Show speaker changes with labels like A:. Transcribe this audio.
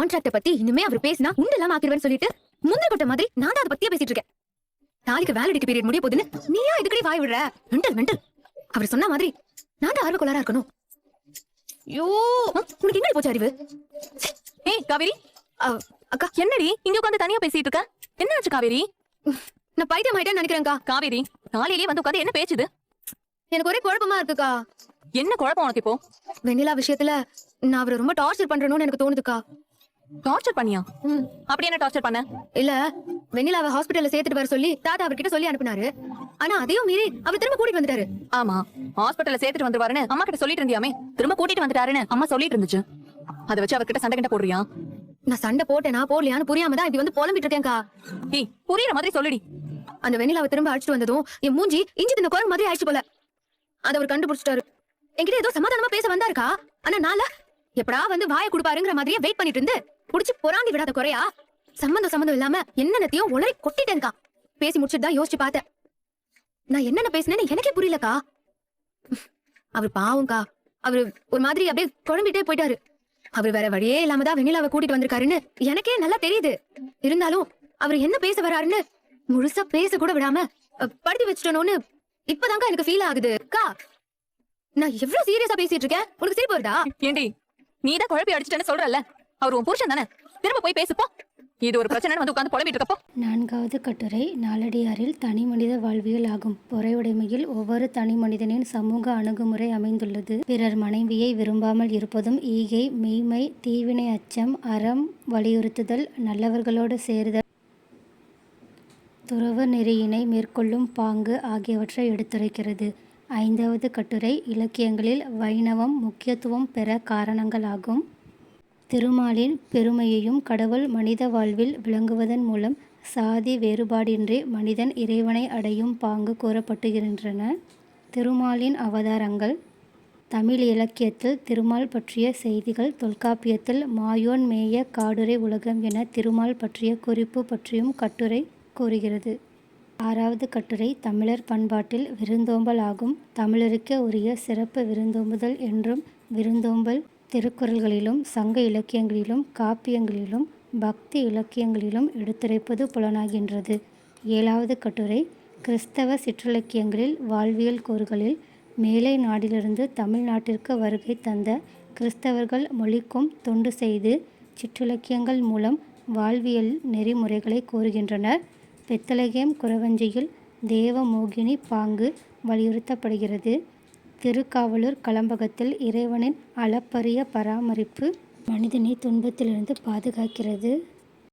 A: Contract பத்தி இனிமே அவர் பேசினா உண்டெல்லாம் ஆக்கிடுவேன்னு சொல்லிட்டு முந்திர கொட்ட மாதிரி நான் தான் அதை பத்தியே பேசிட்டு இருக்கேன். நாளைக்கு வேலிடிட்டி பீரியட் முடிய போகுதுன்னு நீயா இதுக்கடி வாய் விடுற? Mental mental. அவர் சொன்ன மாதிரி நான் தான் ஆர்வக்கோளாரா இருக்கணும். ஐயோ, உனக்கு எங்க போச்சு அறிவு?
B: ஏய் காவேரி,
A: அக்கா
B: என்னடி இங்க உட்காந்து தனியா பேசிட்டு இருக்க? என்ன ஆச்சு காவேரி?
A: நான் பைத்தியம் ஆயிட்டேன்னு நினைக்கிறேன்க்கா.
B: காவேரி, காலையிலேயே வந்து உட்காந்து என்ன பேச்சுது?
A: எனக்கு ஒரே குழப்பமா இருக்குக்கா.
B: என்ன குழப்பம் உனக்கு இப்போ?
A: வெண்ணிலா விஷயத்துல நான் அவரை ரொம்ப டார்ச்சர் பண்றேன்னு எனக்கு தோணுதுக்கா.
B: டார்ச்சர் பண்ணியா? அப்படி என்ன டார்ச்சர் பண்ண?
A: இல்ல, வெண்ணிலாவை ஹாஸ்பிடல்ல சேர்த்துட்டு வர சொல்லி தாத்தா அவர்கிட்ட சொல்லி அனுப்புனாரு. ஆனா அதையும் மீறி அவர் திரும்ப கூட்டிட்டு வந்துட்டாரு.
B: ஆமா, ஹாஸ்பிடல்ல சேர்த்துட்டு வந்துருவாருன்னு அம்மா கிட்ட சொல்லிட்டு இருந்தியாமே, திரும்ப கூட்டிட்டு வந்துட்டாருன்னு அம்மா சொல்லிட்டு இருந்துச்சு. அதை வச்சு அவர்கிட்ட சண்டை கிட்ட போடுறியா?
A: நான் சண்டை போட்டேனா போடலையான்னு புரியாம தான் இப்படி வந்து புலம்பிட்டு இருக்கேன்க்கா.
B: ஏய், புரியுற மாதிரி சொல்லுடி.
A: அந்த வெண்ணிலாவை திரும்ப அடிச்சுட்டு வந்ததும் என் மூஞ்சி இஞ்சி தின்ன குரங்கு மாதிரி ஆயிடுச்சு போல. அதை அவர் கண்டுபிடிச்சிட்டாரு. என்கிட்ட ஏதோ சமாதானமா பேச வந்தாருக்கா. ஆனா நாள எப்படா வந்து வாயை கொடுப்பாருங்கிற மாதிரியே வெயிட் பண்ணிட்டு இருந்து புடிச்சு பொறாண்டி விடாத குறையா சம்பந்தம் இல்லாம என்னென்னத்தையும் உளறி கொட்டிட்டேன்க்கா. பேசி முடிச்சுட்டு தான் யோசிச்சு பார்த்தேன். நான் என்னென்ன பேசினேன்னு எனக்கே புரியலக்கா. அவர் பாவம்க்கா. அவரு ஒரு மாதிரி அப்படியே குழம்பிட்டே போயிட்டாரு. அவர் வேற வழியே இல்லாம தான் வெண்ணிலாவை கூட்டிட்டு வந்திருக்காருன்னு எனக்கே நல்லா தெரியுது. இருந்தாலும் அவர் என்ன பேச வராருன்னு முழுசா பேச கூட விடாம படுத்தி வச்சுட்டோன்னு இப்பதாங்க எனக்கு ஃபீல் ஆகுது. அக்கா, நான் எவ்வளவு சீரியஸா பேசிட்டு இருக்கேன், உனக்கு சிரிப்பு வருதா?
B: ஏண்டி, நீதான் குழப்பி அடிச்சிட்டேன்னு சொல்றல்ல, அவர் உன் புருஷன் தானே, திரும்ப போய் பேசுப்போ. இது ஒரு பிரச்சனை வந்து உட்காந்து புலம்பிட்டு இருக்கப்போ.
C: 4வது கட்டுரை நாலடியாரில் தனி மனித வாழ்வியல் ஆகும். பொறையுடைமையில் ஒவ்வொரு தனி மனிதனின் சமூக அணுகுமுறை அமைந்துள்ளது. பிறர் மனைவியை விரும்பாமல் இருப்பதும், ஈகை, மெய்மை, தீவினை, அச்சம், அறம், வலியுறுத்துதல், நல்லவர்களோடு சேருதல், துறவு நெறியினை மேற்கொள்ளும் பாங்கு ஆகியவற்றை எடுத்துரைக்கிறது. 5வது கட்டுரை இலக்கியங்களில் வைணவம் முக்கியத்துவம் பெற காரணங்களாகும். திருமாலின் பெருமையையும் கடவுள் மனித வாழ்வில் விளங்குவதன் மூலம் சாதி வேறுபாடின்றி மனிதன் இறைவனை அடையும் பாங்கு கூறப்பட்டுகின்றன. திருமாலின் அவதாரங்கள். தமிழ் இலக்கியத்தில் திருமால் பற்றிய செய்திகள், தொல்காப்பியத்தில் மாயோன் மேய காடுரை உலகம் என திருமால் பற்றிய குறிப்பு பற்றியும் கட்டுரை கூறுகிறது. 6வது கட்டுரை தமிழர் பண்பாட்டில் விருந்தோம்பல் ஆகும். தமிழருக்கே உரிய சிறப்பு விருந்தோம்புதல் என்றும் விருந்தோம்பல் திருக்குறள்களிலும் சங்க இலக்கியங்களிலும் காப்பியங்களிலும் பக்தி இலக்கியங்களிலும் எடுத்துரைப்பது புலனாகின்றது. 7வது கட்டுரை கிறிஸ்தவ சிற்றிலக்கியங்களில் வாழ்வியல் கூறுகளில் மேலை நாட்டிலிருந்து தமிழ்நாட்டிற்கு வருகை தந்த கிறிஸ்தவர்கள் மொழிக்கும் தொண்டு செய்து சிற்றிலக்கியங்கள் மூலம் வாழ்வியல் நெறிமுறைகளை கூறுகின்றனர். பெத்லகேம் குறவஞ்சியில் தேவமோகினி பாங்கு வலியுறுத்தப்படுகிறது. திருக்காவலூர் கலம்பகத்தில் இறைவனின் அளப்பரிய பராமரிப்பு மனிதனை துன்பத்திலிருந்து பாதுகாக்கிறது.